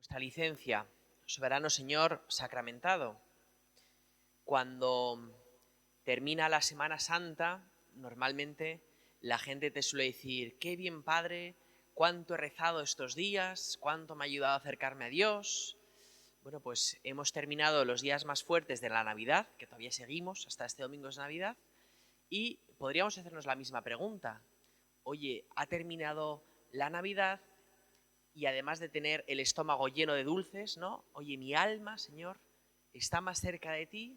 Nuestra licencia, soberano Señor sacramentado. Cuando termina la Semana Santa, normalmente la gente te suele decir: qué bien, Padre, cuánto he rezado estos días, cuánto me ha ayudado a acercarme a Dios. Bueno, pues hemos terminado los días más fuertes de la Navidad, que todavía seguimos, hasta este domingo es Navidad, y podríamos hacernos la misma pregunta. Oye, ha terminado la Navidad y además de tener el estómago lleno de dulces, ¿no? Oye, mi alma, Señor, está más cerca de ti,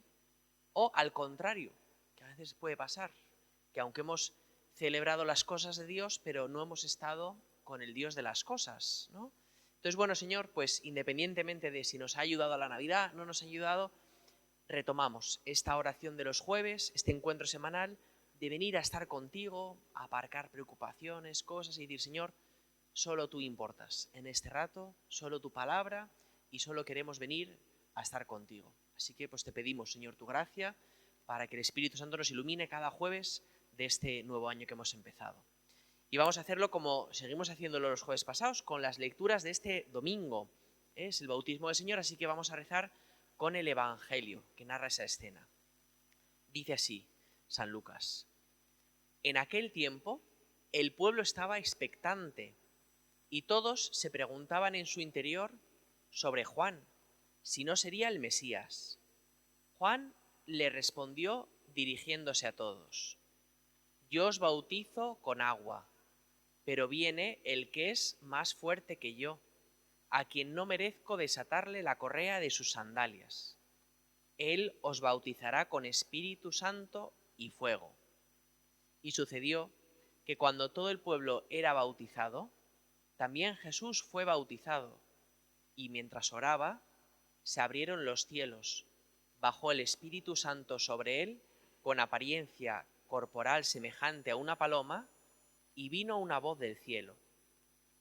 o al contrario, que a veces puede pasar, que aunque hemos celebrado las cosas de Dios, pero no hemos estado con el Dios de las cosas, ¿no? Entonces, bueno, Señor, pues independientemente de si nos ha ayudado a la Navidad, no nos ha ayudado, retomamos esta oración de los jueves, este encuentro semanal, de venir a estar contigo, a aparcar preocupaciones, cosas y decir: Señor, solo tú importas en este rato, solo tu palabra, y solo queremos venir a estar contigo. Así que pues te pedimos, Señor, tu gracia para que el Espíritu Santo nos ilumine cada jueves de este nuevo año que hemos empezado. Y vamos a hacerlo como seguimos haciéndolo los jueves pasados, con las lecturas de este domingo. Es el bautismo del Señor, así que vamos a rezar con el Evangelio que narra esa escena. Dice así San Lucas: en aquel tiempo el pueblo estaba expectante y todos se preguntaban en su interior sobre Juan, si no sería el Mesías. Juan le respondió dirigiéndose a todos: yo os bautizo con agua, pero viene el que es más fuerte que yo, a quien no merezco desatarle la correa de sus sandalias. Él os bautizará con Espíritu Santo y fuego. Y sucedió que cuando todo el pueblo era bautizado, también Jesús fue bautizado, y mientras oraba, se abrieron los cielos, bajó el Espíritu Santo sobre él con apariencia corporal semejante a una paloma, y vino una voz del cielo: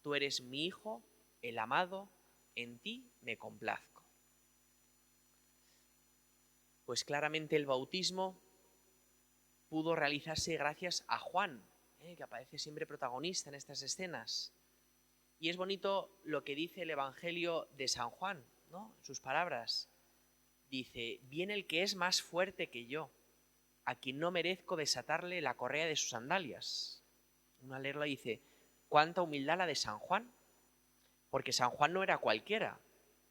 tú eres mi Hijo, el amado, en ti me complazco. Pues claramente el bautismo pudo realizarse gracias a Juan, que aparece siempre protagonista en estas escenas. Y es bonito lo que dice el Evangelio de San Juan, ¿no? En sus palabras. Dice: viene el que es más fuerte que yo, a quien no merezco desatarle la correa de sus sandalias. Uno al leerlo dice: cuánta humildad la de San Juan, porque San Juan no era cualquiera.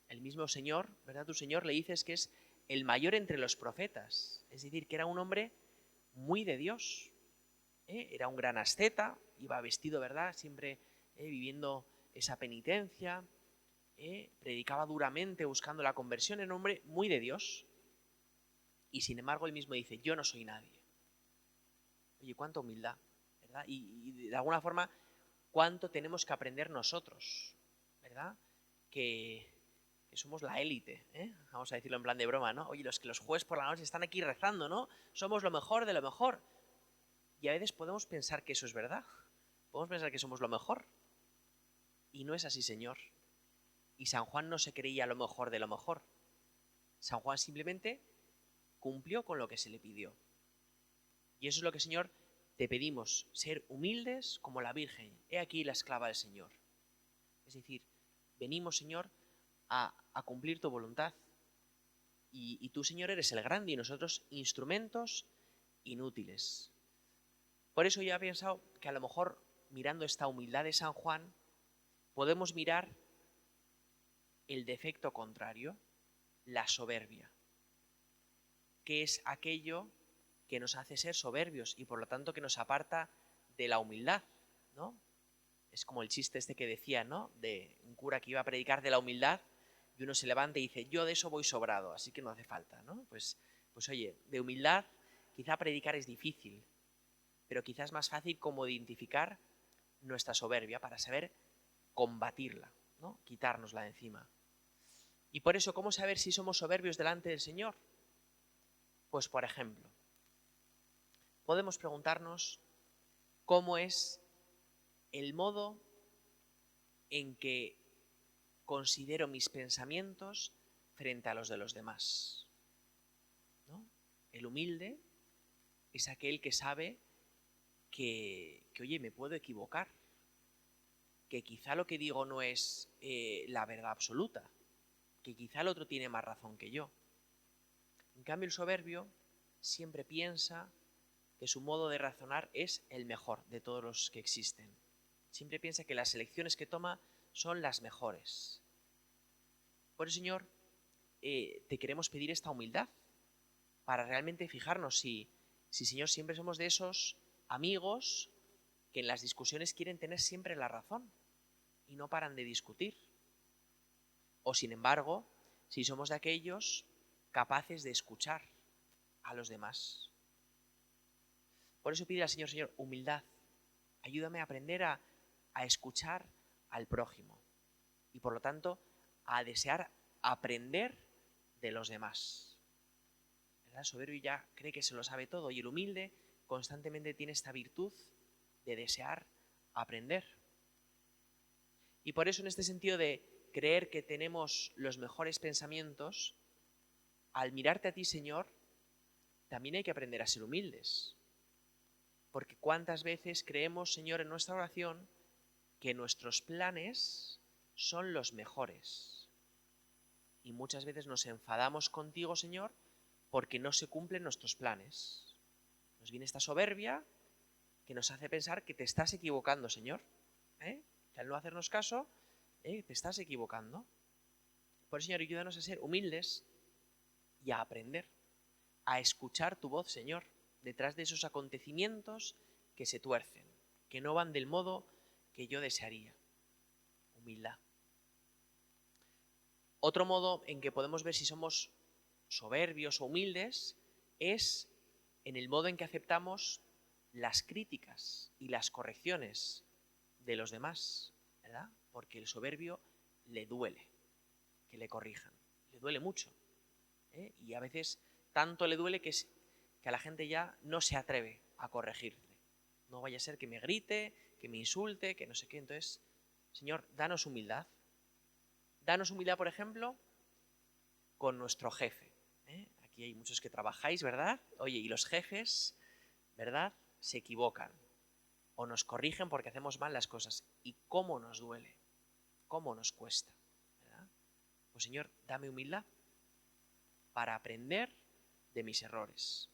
El mismo Señor, ¿verdad? Tu Señor le dices que es el mayor entre los profetas, es decir, que era un hombre muy de Dios. Era un gran asceta, iba vestido, ¿verdad? Siempre viviendo esa penitencia, predicaba duramente buscando la conversión, era un hombre muy de Dios. Y sin embargo él mismo dice: yo no soy nadie. Oye, cuánta humildad, ¿verdad? Y de alguna forma, cuánto tenemos que aprender nosotros, ¿verdad? Que somos la élite, ¿eh? Vamos a decirlo en plan de broma, ¿no? Oye, los que los jueves por la noche están aquí rezando, ¿no? Somos lo mejor de lo mejor. Y a veces podemos pensar que eso es verdad. Podemos pensar que somos lo mejor. Y no es así, Señor. Y San Juan no se creía lo mejor de lo mejor. San Juan simplemente cumplió con lo que se le pidió. Y eso es lo que, Señor, te pedimos: ser humildes como la Virgen. He aquí la esclava del Señor. Es decir, venimos, Señor, a cumplir tu voluntad. Y tú, Señor, eres el grande y nosotros instrumentos inútiles. Por eso yo he pensado que a lo mejor, mirando esta humildad de San Juan, podemos mirar el defecto contrario, la soberbia, que es aquello que nos hace ser soberbios y por lo tanto que nos aparta de la humildad, ¿no? Es como el chiste este que decía, ¿no? De un cura que iba a predicar de la humildad y uno se levanta y dice: yo de eso voy sobrado, así que no hace falta, ¿no? Pues oye, de humildad quizá predicar es difícil, pero quizás es más fácil como identificar nuestra soberbia para saber combatirla, ¿no? Quitárnosla de encima. Y por eso, ¿cómo saber si somos soberbios delante del Señor? Pues, por ejemplo, podemos preguntarnos cómo es el modo en que considero mis pensamientos frente a los de los demás, ¿no? El humilde es aquel que sabe que oye, me puedo equivocar, que quizá lo que digo no es la verdad absoluta, que quizá el otro tiene más razón que yo. En cambio, el soberbio siempre piensa que su modo de razonar es el mejor de todos los que existen. Siempre piensa que las elecciones que toma son las mejores. Por eso, Señor, te queremos pedir esta humildad para realmente fijarnos si, Señor, siempre somos de esos amigos que en las discusiones quieren tener siempre la razón y no paran de discutir. O, sin embargo, si somos de aquellos capaces de escuchar a los demás. Por eso pide al Señor, Señor, humildad. Ayúdame a aprender a escuchar al prójimo y, por lo tanto, a desear aprender de los demás. ¿Verdad? El soberbio ya cree que se lo sabe todo y el humilde constantemente tiene esta virtud de desear aprender. Y por eso, en este sentido de creer que tenemos los mejores pensamientos, al mirarte a ti, Señor, también hay que aprender a ser humildes. Porque cuántas veces creemos, Señor, en nuestra oración que nuestros planes son los mejores. Y muchas veces nos enfadamos contigo, Señor, porque no se cumplen nuestros planes. Nos viene esta soberbia que nos hace pensar que te estás equivocando, Señor. Que al no hacernos caso, te estás equivocando. Por eso, Señor, ayúdanos a ser humildes y a aprender, a escuchar tu voz, Señor, detrás de esos acontecimientos que se tuercen, que no van del modo que yo desearía. Humildad. Otro modo en que podemos ver si somos soberbios o humildes es en el modo en que aceptamos las críticas y las correcciones de los demás, ¿verdad? Porque el soberbio le duele que le corrijan, le duele mucho, y a veces tanto le duele que a la gente ya no se atreve a corregirle. No vaya a ser que me grite, que me insulte, que no sé qué. Entonces, Señor, danos humildad. Danos humildad, por ejemplo, con nuestro jefe. Aquí hay muchos que trabajáis, ¿verdad? Oye, y los jefes, ¿verdad? Se equivocan o nos corrigen porque hacemos mal las cosas. ¿Y cómo nos duele? ¿Cómo nos cuesta? ¿Verdad? Pues, Señor, dame humildad para aprender de mis errores.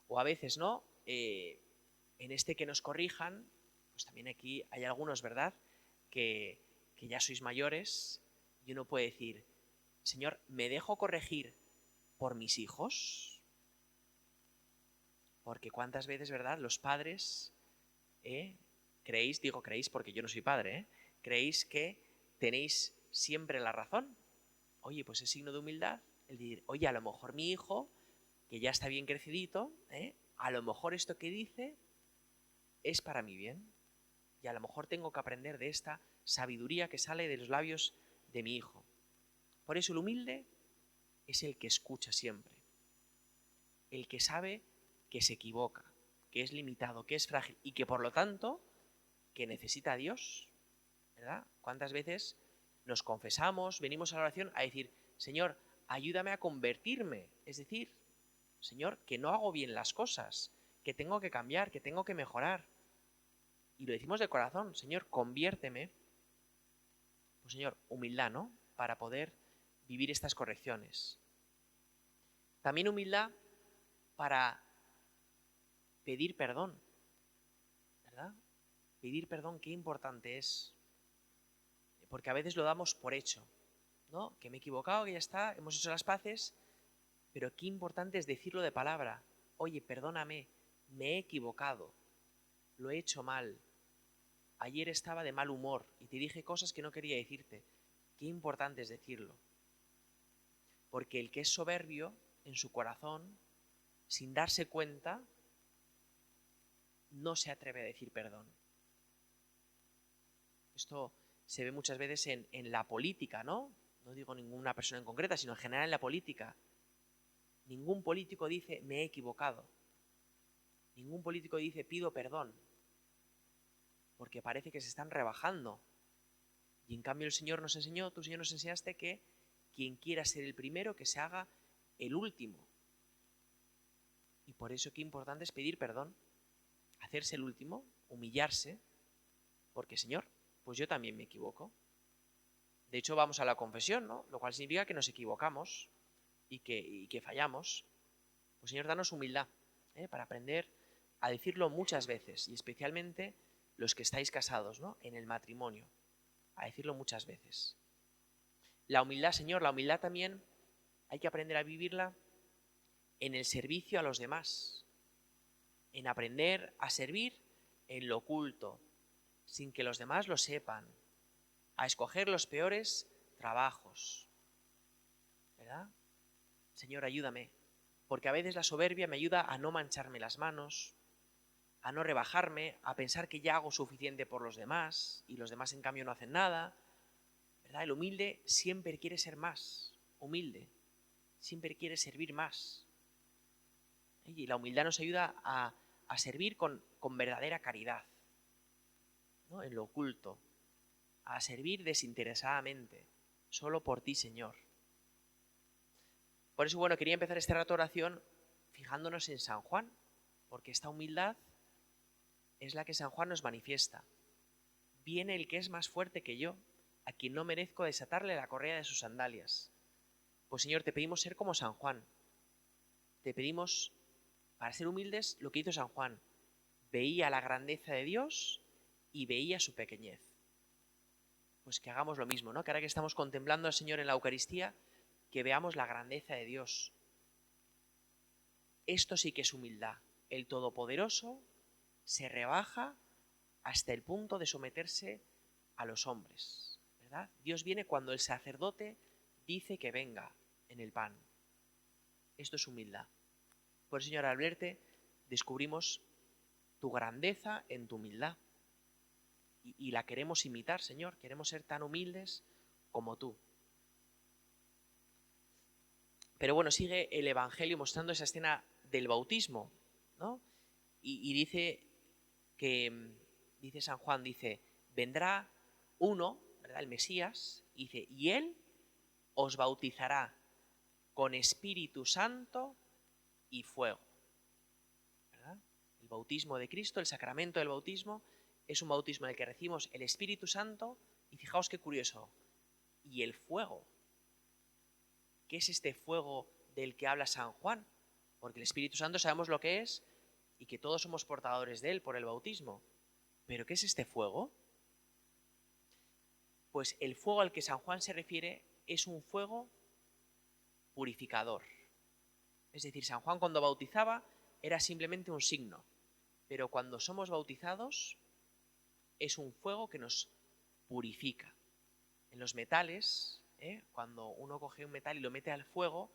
O a veces, ¿no? En este que nos corrijan, pues también aquí hay algunos, ¿verdad? Que ya sois mayores y uno puede decir, Señor, ¿me dejo corregir por mis hijos? Porque cuántas veces, ¿verdad? Los padres, creéis, digo creéis porque yo no soy padre, creéis que tenéis siempre la razón. Oye, pues es signo de humildad el decir, oye, a lo mejor mi hijo, que ya está bien crecidito, a lo mejor esto que dice es para mi bien. Y a lo mejor tengo que aprender de esta sabiduría que sale de los labios de mi hijo. Por eso el humilde es el que escucha siempre. El que sabe que se equivoca, que es limitado, que es frágil y que por lo tanto que necesita a Dios. ¿Verdad? ¿Cuántas veces nos confesamos, venimos a la oración a decir, Señor, ayúdame a convertirme? Es decir, Señor, que no hago bien las cosas, que tengo que cambiar, que tengo que mejorar. Y lo decimos de corazón, Señor, conviérteme. Pues, Señor, humildad, ¿no? Para poder vivir estas correcciones. También humildad para pedir perdón, ¿verdad? Pedir perdón, qué importante es. Porque a veces lo damos por hecho, ¿no? Que me he equivocado, que ya está, hemos hecho las paces, pero qué importante es decirlo de palabra. Oye, perdóname, me he equivocado, lo he hecho mal. Ayer estaba de mal humor y te dije cosas que no quería decirte. Qué importante es decirlo. Porque el que es soberbio en su corazón, sin darse cuenta, no se atreve a decir perdón. Esto se ve muchas veces en la política, ¿no? No digo ninguna persona en concreta, sino en general en la política. Ningún político dice, me he equivocado. Ningún político dice, pido perdón. Porque parece que se están rebajando. Y en cambio el Señor nos enseñó, tú, Señor, nos enseñaste que quien quiera ser el primero, que se haga el último. Y por eso qué importante es pedir perdón, hacerse el último, humillarse. porque Señor, pues yo también me equivoco. De hecho, vamos a la confesión, ¿no? Lo cual significa que nos equivocamos y que fallamos. Pues Señor, danos humildad, para aprender a decirlo muchas veces, y especialmente los que estáis casados, ¿no? En el matrimonio, a decirlo muchas veces. La humildad, Señor, la humildad también hay que aprender a vivirla en el servicio a los demás, en aprender a servir en lo oculto, sin que los demás lo sepan, a escoger los peores trabajos, ¿verdad? Señor, ayúdame, porque a veces la soberbia me ayuda a no mancharme las manos, a no rebajarme, a pensar que ya hago suficiente por los demás y los demás en cambio no hacen nada, ¿verdad? El humilde siempre quiere ser más, humilde, siempre quiere servir más. Y la humildad nos ayuda a servir con verdadera caridad, ¿no? En lo oculto, a servir desinteresadamente, solo por ti, Señor. Por eso, bueno, quería empezar este rato de oración fijándonos en San Juan, porque esta humildad es la que San Juan nos manifiesta. Viene el que es más fuerte que yo, a quien no merezco desatarle la correa de sus sandalias. Pues Señor, te pedimos ser como San Juan. Te pedimos, para ser humildes, lo que hizo San Juan. Veía la grandeza de Dios y veía su pequeñez. Pues que hagamos lo mismo, ¿no? Que ahora que estamos contemplando al Señor en la Eucaristía, que veamos la grandeza de Dios. Esto sí que es humildad. El Todopoderoso se rebaja hasta el punto de someterse a los hombres, ¿verdad? Dios viene cuando el sacerdote dice que venga en el pan. Esto es humildad. Por eso, Señor, al verte, descubrimos tu grandeza en tu humildad. Y la queremos imitar, Señor. Queremos ser tan humildes como tú. Pero bueno, sigue el Evangelio mostrando esa escena del bautismo, ¿no? Y dice San Juan, dice, vendrá uno, ¿verdad? El Mesías, y él os bautizará con Espíritu Santo y fuego, ¿verdad? El bautismo de Cristo, el sacramento del bautismo, es un bautismo en el que recibimos el Espíritu Santo y fijaos qué curioso, y el fuego. ¿Qué es este fuego del que habla San Juan? Porque el Espíritu Santo sabemos lo que es y que todos somos portadores de él por el bautismo. ¿Pero qué es este fuego? Pues el fuego al que San Juan se refiere es un fuego purificador. Es decir, San Juan cuando bautizaba era simplemente un signo, pero cuando somos bautizados es un fuego que nos purifica. En los metales, cuando uno coge un metal y lo mete al fuego,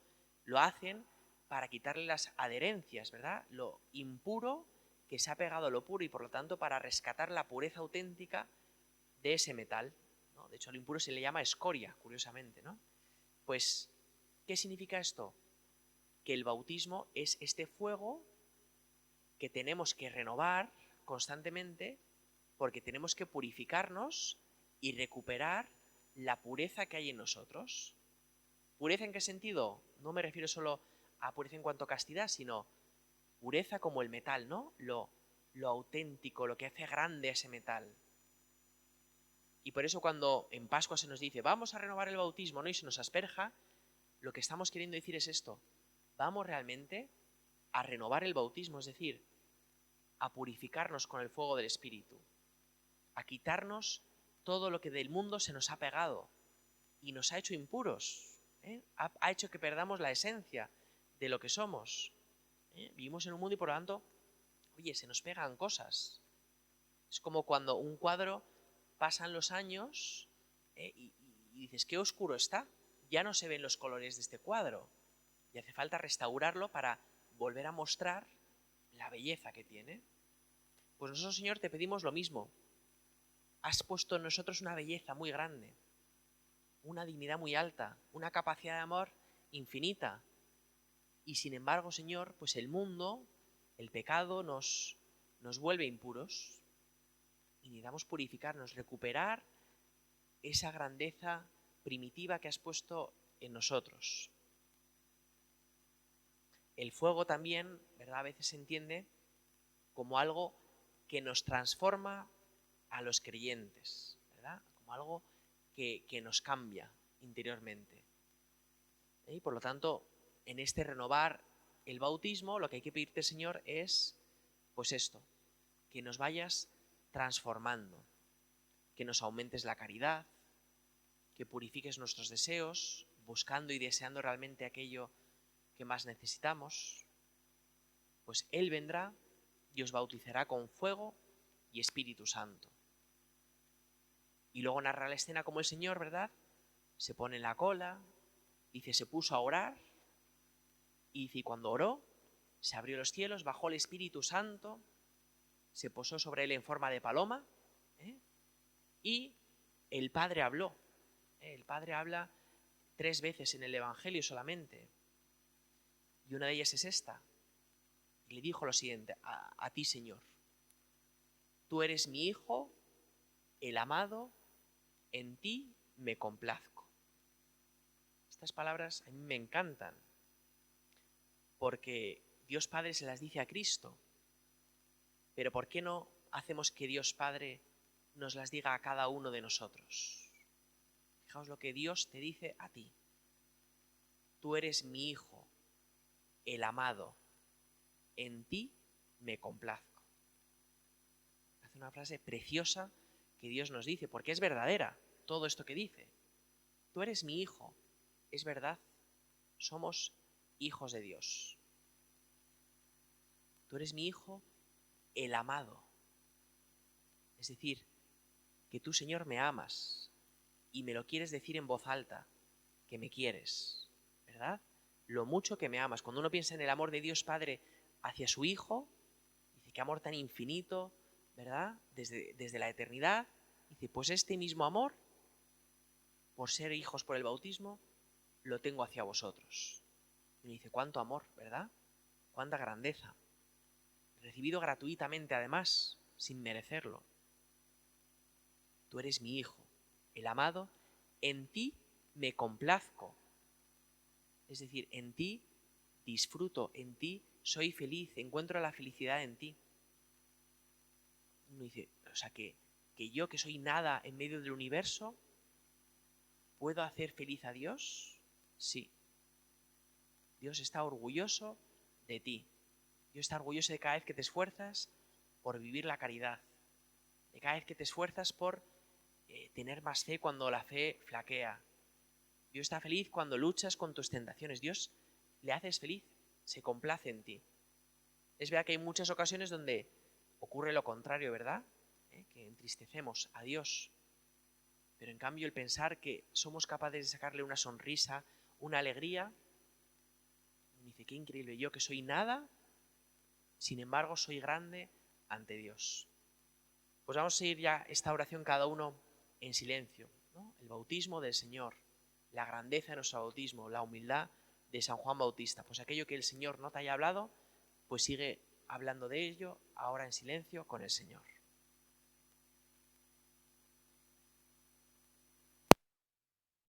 lo hacen para quitarle las adherencias, ¿verdad? Lo impuro que se ha pegado a lo puro y por lo tanto para rescatar la pureza auténtica de ese metal, ¿no? De hecho, al impuro se le llama escoria, curiosamente, ¿no? Pues, ¿qué significa esto? Que el bautismo es este fuego que tenemos que renovar constantemente porque tenemos que purificarnos y recuperar la pureza que hay en nosotros. ¿Pureza en qué sentido? No me refiero solo a pureza en cuanto a castidad, sino pureza como el metal, ¿no? Lo auténtico, lo que hace grande a ese metal. Y por eso cuando en Pascua se nos dice vamos a renovar el bautismo, ¿no? Y se nos asperja, lo que estamos queriendo decir es esto. Vamos realmente a renovar el bautismo, es decir, a purificarnos con el fuego del Espíritu, a quitarnos todo lo que del mundo se nos ha pegado y nos ha hecho impuros, ha hecho que perdamos la esencia de lo que somos. Vivimos en un mundo y por lo tanto, oye, se nos pegan cosas. Es como cuando un cuadro pasan los años y dices, qué oscuro está, ya no se ven los colores de este cuadro y hace falta restaurarlo para volver a mostrar la belleza que tiene. Pues nosotros, Señor, te pedimos lo mismo. Has puesto en nosotros una belleza muy grande, una dignidad muy alta, una capacidad de amor infinita. Y sin embargo, Señor, pues el mundo, el pecado nos vuelve impuros y necesitamos purificarnos, recuperar esa grandeza primitiva que has puesto en nosotros. El fuego también, ¿verdad? A veces se entiende como algo que nos transforma a los creyentes, ¿verdad? Como algo que nos cambia interiormente. Y por lo tanto, en este renovar el bautismo, lo que hay que pedirte, Señor, es, pues esto, que nos vayas transformando, que nos aumentes la caridad, que purifiques nuestros deseos, buscando y deseando realmente aquello que más necesitamos. Pues Él vendrá y os bautizará con fuego y Espíritu Santo. Y luego narra la escena como el Señor, ¿verdad? Se pone en la cola, dice, se puso a orar, y dice, y cuando oró, se abrió los cielos, bajó el Espíritu Santo, se posó sobre él en forma de paloma, y el Padre habló. El Padre habla 3 veces en el Evangelio solamente, y una de ellas es esta. Y le dijo lo siguiente, a ti, Señor, tú eres mi Hijo, el amado, en ti me complazco. Estas palabras a mí me encantan, porque Dios Padre se las dice a Cristo, pero ¿por qué no hacemos que Dios Padre nos las diga a cada uno de nosotros? Fijaos lo que Dios te dice a ti. Tú eres mi Hijo, el amado, en ti me complazco. Hace una frase preciosa que Dios nos dice, porque es verdadera todo esto que dice. Tú eres mi Hijo, es verdad, somos hijos de Dios. Tú eres mi Hijo, el amado. Es decir, que tú, Señor, me amas y me lo quieres decir en voz alta, que me quieres, ¿verdad? Lo mucho que me amas. Cuando uno piensa en el amor de Dios Padre hacia su Hijo, dice, qué amor tan infinito, ¿verdad? Desde la eternidad, dice, pues este mismo amor, por ser hijos por el bautismo, lo tengo hacia vosotros. Y uno dice, cuánto amor, ¿verdad? Cuánta grandeza. Recibido gratuitamente además, sin merecerlo. Tú eres mi Hijo, el amado, en ti me complazco. Es decir, en ti disfruto, en ti soy feliz, encuentro la felicidad en ti. Uno dice, o sea, que yo que soy nada en medio del universo, ¿puedo hacer feliz a Dios? Sí. Dios está orgulloso de ti. Dios está orgulloso de cada vez que te esfuerzas por vivir la caridad, de cada vez que te esfuerzas por tener más fe cuando la fe flaquea. Dios está feliz cuando luchas con tus tentaciones. Dios le haces feliz, se complace en ti. Es verdad que hay muchas ocasiones donde ocurre lo contrario, ¿verdad? Que entristecemos a Dios. Pero en cambio el pensar que somos capaces de sacarle una sonrisa, una alegría, me dice, qué increíble, yo que soy nada, sin embargo soy grande ante Dios. Pues vamos a seguir ya esta oración cada uno en silencio, ¿no? El bautismo del Señor, la grandeza de nuestro bautismo, la humildad de San Juan Bautista. Pues aquello que el Señor no te haya hablado, pues sigue hablando de ello ahora en silencio con el Señor.